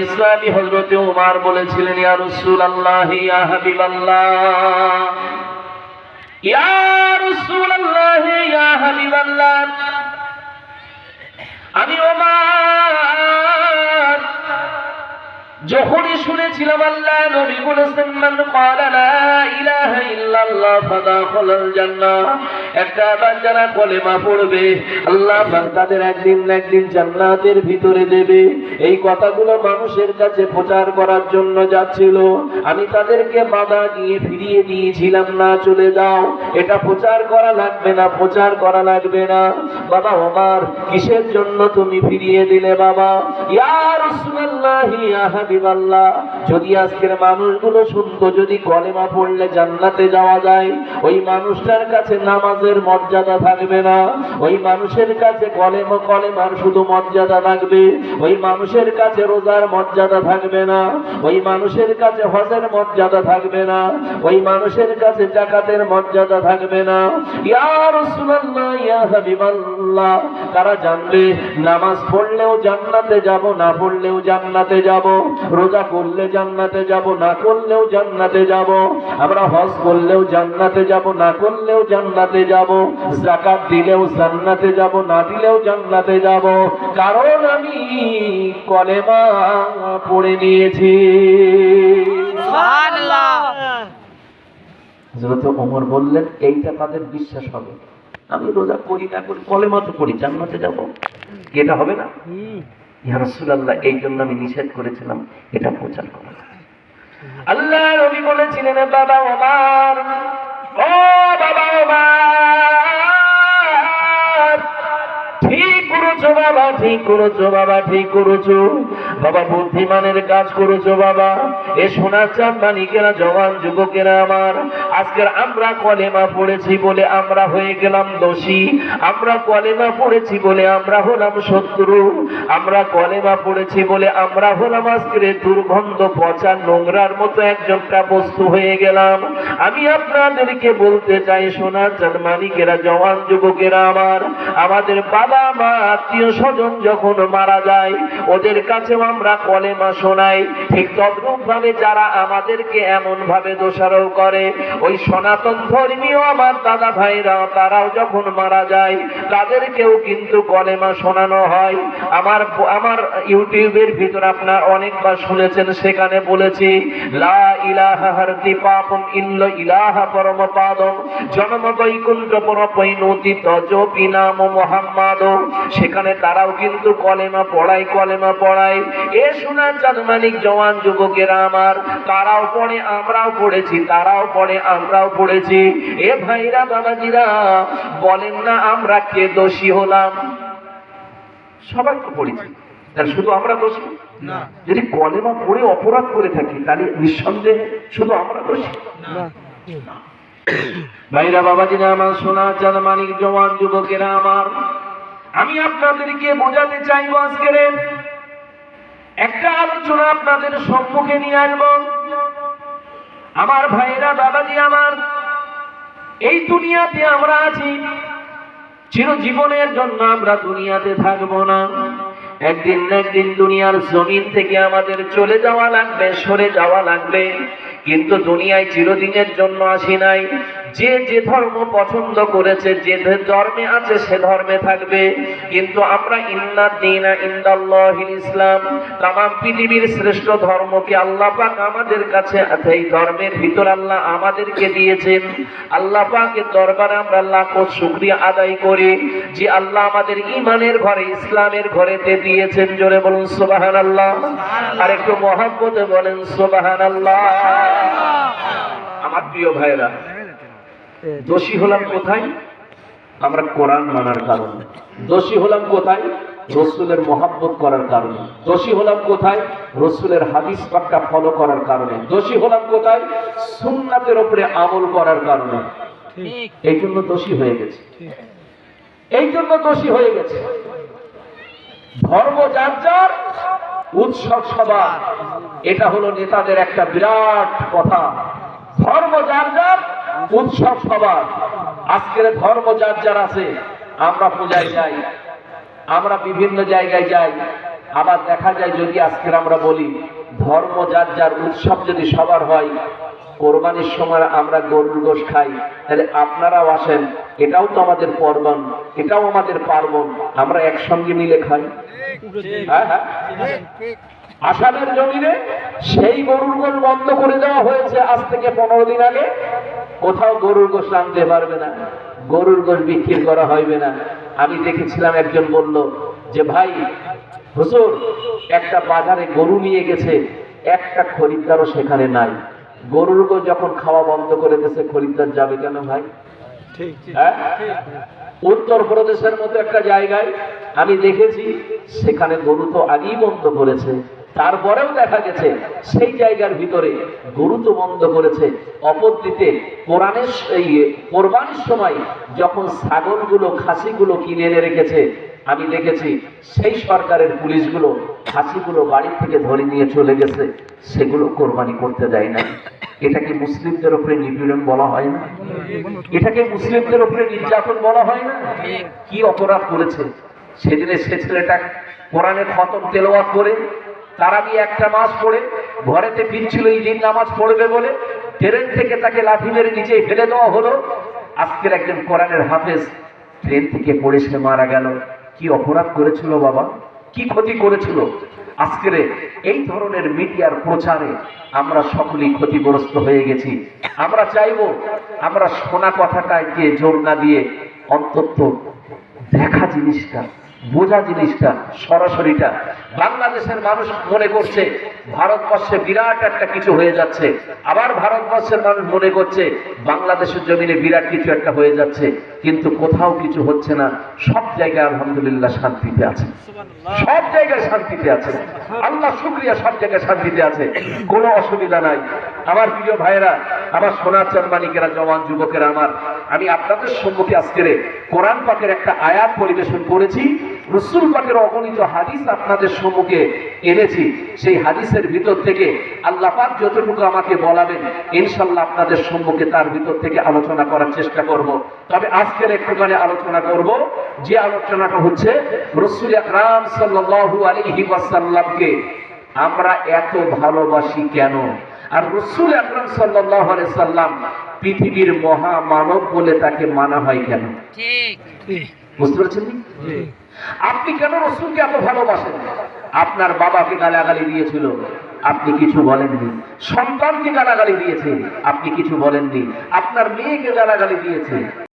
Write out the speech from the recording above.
ইসলামী হযরত ওমর বলেছিলেন, ইয়া রাসূলুল্লাহ, ইয়া হাবিবাল্লাহ, ইয়া রাসূলুল্লাহ, ইয়া হাবিবাল্লাহ, আমি ওমর যখনই শুনেছিলাম আল্লাহ নবী বলেছেন, মান ক্বালা লা ইলাহা ইল্লাল্লাহ ফাদাখালাল জান্নাহ, একটা বান্দা কলেমা পড়বে আল্লাহ পাক তাদের একদিন না একদিন জান্নাতের ভিতরে দেবে। এই কথাগুলো মানুষের কাছে প্রচার করার জন্য যাচ্ছিল, আমি তাদেরকে বাধা দিয়ে ফিরিয়ে দিয়েছিলাম, না চলে যাও, এটা প্রচার করা লাগবে না, প্রচার করা লাগবে না। বাবা ওমর, কিসের জন্য তুমি ফিরিয়ে দিলে বাবা? ইয়া রাসূলুল্লাহ, ইয়া হাবিবাল্লাহ, যদি আজকের মানুষগুলো শুনতো যদি কলেমা পড়লে জান্নাতে যাওয়া যায়, ওই মানুষটার কাছে নামাজের মর্যাদা থাকবে না, ওই মানুষের কাছে কলেমার শুধু মর্যাদা থাকবে, ওই মানুষের কাছে রোজার মর্যাদা থাকবে না, ওই মানুষের কাছে হজের মর্যাদা থাকবে না, ওই মানুষের কাছে যাকাতের মর্যাদা থাকবে না। ইয়া রাসূলুল্লাহ, ইয়া হাবিবাল্লাহ, তারা জানবে নামাজ পড়লেও জান্নাতে যাব, না পড়লেও জান্নাতে যাব, রোজা করলে জান্নাতে যাব, না করলেও জান্নাতে যাব, আমরা হজ করলেও জান্নাতে যাব, না করলেও জান্নাতে যাব, যাকাত দিলেও জান্নাতে যাব, না দিলেও জান্নাতে যাব, কারণ আমি কলেমা পড়ে নিয়েছি। সুবহানাল্লাহ। হযরত ওমর বললেন, এইটা তাদের বিশ্বাস হবে, আমি রোজা করি না করি কলেমা তো পড়ি, জান্নাতে যাব, এটা হবে না? ইয়া রাসূলুল্লাহ, এই জন্য আমি নিষেধ করেছিলাম এটা প্রচার করা। আল্লাহ নবী বলেছিলেন, বাবা ওমর, ও বাবা ওমর, ঠিক করেছো বাবা, ঠিক করেছো বাবা, ঠিক করেছো বাবা, বুদ্ধিমানের কাজ করেছো বাবা। এ সোনার চাঁদ মানিকেরা, জওয়ান যুবকেরা আমার, আজকের আমরা কলেমা পড়েছি বলে আমরা হয়ে গেলাম দোষী, আমরা কলেমা পড়েছি বলে আমরা হলাম শত্রু, আমরা কলেমা পড়েছি বলে আমরা হলাম আজকের দুর্গন্ধ পচা নোংরার মতো একজনটা বস্তু হয়ে গেলাম। আমি আপনাদেরকে বলতে চাই, সোনার চাঁদ মানিকেরা, জওয়ান যুবকেরা আমার, আমাদের বাবা মা আত্মীয় স্বজন যখন মারা যায় ওদের কাছেও আমরা কলেমা শোনাই, ঠিক তদ্রূপ ভাবে যারা আমাদেরকে এমন ভাবে দোষারোপ করে, ওই সনাতন ধর্মীয় আমার দাদা ভাইরা তারাও যখন মারা যায় তাদেরকেও কিন্তু কলেমা শোনানো হয়। আমার ইউটিউবের ভিতর আপনার অনেকবার শুনেছেন, সেখানে বলেছি, লা ইলাহা হারতি পাপম ইল্লা ইলাহা পরমপাদম জন্ম বৈকুণ্ঠ পরপৈনতি তজপি নাম মুহাম্মাদ। সেখানে তারাও কিন্তু কলেমা পড়ায়, কলেমা পড়ায়। এ সোনার চাঁদ মানিক জওয়ান যুবকেরা আমার, তারাও পড়ে, আমরাও পড়েছি, তারাও পড়ে, আমরাও পড়েছি। এ ভাইরা বাবাজিরা, বলেন না আমরা কে দোষী হলাম? সবাই তো পড়েছি, তার শুধু আমরা দোষী না। যদি কলেমা পড়ে অপরাধ করে থাকি তাহলে নিঃসন্দেহে শুধু আমরা দোষী না। ভাইরা বাবাজিরা আমার, সোনার চাঁদ মানিক জওয়ান যুবকেরা আমার, আমি আপনাদেরকে বোঝাতে চাইব, আজকের একটা আলোচনা আপনাদের সম্মুখে নিয়ে আসব। আমার ভাইরা বাবাজি আমার, এই দুনিয়াতে আমরা আছি, চিরজীবনের জন্য আমরা দুনিয়াতে থাকবো না, একদিন না একদিন দুনিয়ার জমিন থেকে আমাদের চলে যাওয়া লাগবে, সরে যাওয়া লাগবে। কিন্তু দুনিয়ায় চিরদিনের জন্য আসি নাই। যে যে ধর্ম পছন্দ করেছে, যে ধর্মে আছে সে ধর্মে থাকবে। কিন্তু আমরা ইন্না দীনা ইনদাল্লাহিল ইসলাম, তামাম পৃথিবীর শ্রেষ্ঠ ধর্মকে আল্লাহ পাক আমাদের কাছে, এই ধর্মের ভিতর আল্লাহ আমাদেরকে দিয়েছেন। আল্লাহ পাকের দরবারে আমরা লাখো শুকরিয়া আদায় করি যে আল্লাহ আমাদের ঈমানের ঘরে, ইসলামের ঘরেতে দিয়েছেন। জোরে বলুন সুবহানাল্লাহ, আর একটু মহব্বতে বলেন সুবহানাল্লাহ। আমার প্রিয় ভাইরা, দোষী হলাম কোথায়? আমরা কোরআন মানার কারণে। দোষী হলাম কোথায়? রাসূলের মহব্বত করার কারণে। দোষী হলাম কোথায়? রাসূলের হাদিস পাক্কা ফলো করার কারণে। দোষী হলাম কোথায়? সুন্নাতের উপরে আমল করার কারণে। এই জন্য দোষী হয়ে গেছে, এই জন্য দোষী হয়ে গেছে। ধর্ম যার যার, উৎসব সবার, এটা হলো নেতাদের একটা বিরাট কথা। ধর্ম যার যার, উৎসব সবার। আজকের ধর্ম যার যার আছে, আমরা পূজায় যাই, আমরা বিভিন্ন জায়গায় যাই, আবার দেখা যায় যদি আজকে আমরা বলি ধর্ম যার যার, উৎসব যদি সবার হয়, কোরবানির সময় আমরা গরুর গোশ খাই, তাহলে আপনারাও আসেন, এটাও তো আমাদের পার্বণ, এটাও আমাদের পার্বণ, আমরা একসঙ্গে মিলে খাই। হ্যাঁ হ্যাঁ, আষাঢ়ের জমিনে সেই গরুর গোশ বন্ধ করে দেওয়া হয়েছে আজ থেকে 15 দিন আগে। কোথাও গরুর গোশ আনতে পারবে না, গরুর গোশ বিক্রি করা হইবে না। আমি দেখেছিলাম একজন বলল যে ভাই হুজুর একটা বাজারে গরু নিয়ে গেছে, একটা খরিদ্দারও সেখানে নাই। গরুর গোশ যখন খাওয়া বন্ধ করে দিয়েছে, খরিদ্দার যাবে কেন ভাই? হ্যাঁ, উত্তরপ্রদেশের মতো একটা জায়গায় আমি দেখেছি, সেখানে গরু তো আগেই বন্ধ করেছে, তারপরেও দেখা গেছে সেই জায়গার ভিতরে গরু তো বন্ধ করেছে। অপরদিকে কোরআনের এই কোরবানির সময় যখন ছাগলগুলো খাসিগুলো কিনে এনে রেখেছে, আমি দেখেছি সেই সরকারের পুলিশগুলো খাসিগুলো বাড়ি থেকে ধরে নিয়ে চলে গেছে, সেগুলো কোরবানি করতে দেয় না। এটাকে মুসলিমদের উপরে নিপীড়ন বলা হয় না? এটাকে মুসলিমদের উপরে নির্যাতন বলা হয় না? কি অপরাধ করেছে? সেদিনে সে ছেলেটা কোরআনের খতম তেলাওয়াত করে তারাবি একটা মাস পড়ে ঘরেতে ফিরছিল এই দিন নামাজ পড়বে বলে, ট্রেন থেকে তাকে লাঠি মেরে নিচে ফেলে দেওয়া হলো। আজকের একজন কোরআনের হাফেজ ট্রেন থেকে পড়ে সে মারা গেল। কি অপরাধ করেছিল বাবা, কি ক্ষতি করেছিল? আজকের এই ধরনের মিডিয়ার প্রচারে আমরা সকলেই ক্ষতিগ্রস্ত হয়ে গেছি। আমরা চাইবো আমরা শোনা কথাটাকে জোর না দিয়ে অন্তত দেখা জিনিসটা, বোঝা জিনিসটা, সরাসরিটা। বাংলাদেশের মানুষ মনে করছে ভারতবর্ষে বিরাট একটা কিছু হয়ে যাচ্ছে, আবার ভারতবর্ষের মানুষ মনে করছে বাংলাদেশের জমিনে বিরাট কিছু একটা হয়ে যাচ্ছে, কিন্তু কোথাও কিছু হচ্ছে না। সব জায়গায় আলহামদুলিল্লাহ শান্তিতে আছে, সব জায়গায় শান্তিতে আছে, আল্লাহ শুকরিয়া, সব জায়গায় শান্তিতে আছে, কোনো অসুবিধা নাই। আমার প্রিয় ভাইয়েরা, আমার সোনার চাঁদমানিকেরা, জওয়ান যুবকেরা আমার, আমি আপনাদের সম্মুখে আজকের কোরআন পাকের একটা আয়াত পরিবেশন করেছি, রাসূল পাকের অগণিত হাদিস আপনাদের সম্মুখে এনেছি। সেই হাদিসের ভিতর থেকে আল্লাহ পাক যতটুকু আমাকে বলাবেন ইনশাআল্লাহ আপনাদের সম্মুখে তার ভিতর থেকে আলোচনা করার চেষ্টা করব। তবে আজকের একটুখানি আলোচনা করব, যে আলোচনাটা হচ্ছে রাসূল আকরাম সাল্লাল্লাহু আলাইহি ওয়াসাল্লামকে আমরা এত ভালোবাসি কেন, আর রাসূল আকরাম সাল্লাল্লাহু আলাইহি সাল্লাম পৃথিবীর মহামানব বলে তাকে মানা হয় কেন? ঠিক, বুঝতে পারছেন? আপনি কেন রাসূলকে এত ভালোবাসেন? আপনার বাবাকে গালাগালি দিয়েছিল, আপনি কিছু বলেননি। সন্তানকে গালাগালি দিয়েছে, আপনি কিছু বলেননি। আপনার মেয়েকে গালাগালি দিয়েছে,